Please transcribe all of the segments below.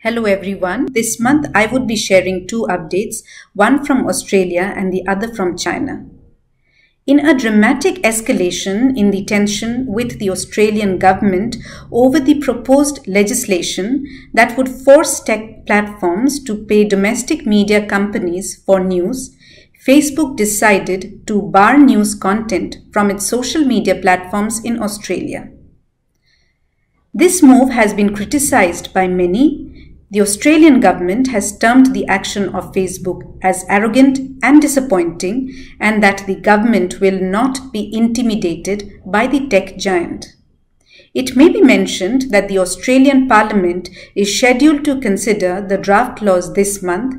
Hello everyone. This month I would be sharing two updates, one from Australia and the other from China. In a dramatic escalation in the tension with the Australian government over the proposed legislation that would force tech platforms to pay domestic media companies for news, Facebook decided to bar news content from its social media platforms in Australia. This move has been criticized by many. The Australian government has termed the action of Facebook as arrogant and disappointing, and that the government will not be intimidated by the tech giant. It may be mentioned that the Australian Parliament is scheduled to consider the draft laws this month,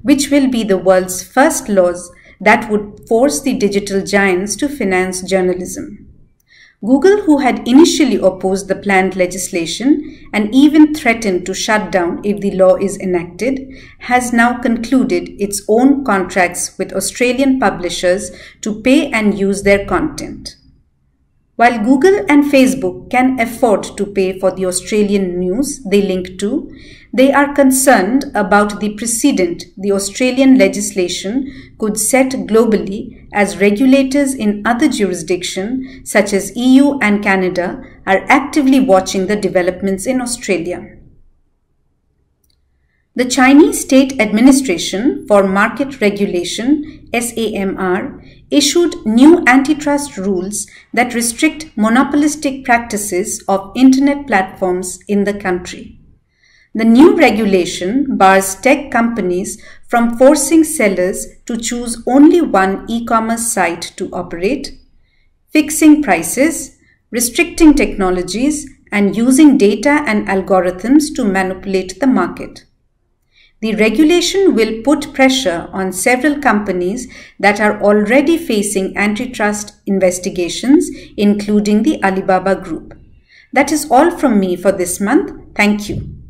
which will be the world's first laws that would force the digital giants to finance journalism. Google, who had initially opposed the planned legislation and even threatened to shut down if the law is enacted, has now concluded its own contracts with Australian publishers to pay and use their content. While Google and Facebook can afford to pay for the Australian news they link to, they are concerned about the precedent the Australian legislation could set globally, as regulators in other jurisdictions such as EU and Canada are actively watching the developments in Australia. The Chinese State Administration for Market Regulation (SAMR) issued new antitrust rules that restrict monopolistic practices of internet platforms in the country. The new regulation bars tech companies from forcing sellers to choose only one e-commerce site to operate, fixing prices, restricting technologies, and using data and algorithms to manipulate the market. The regulation will put pressure on several companies that are already facing antitrust investigations, including the Alibaba Group. That is all from me for this month. Thank you.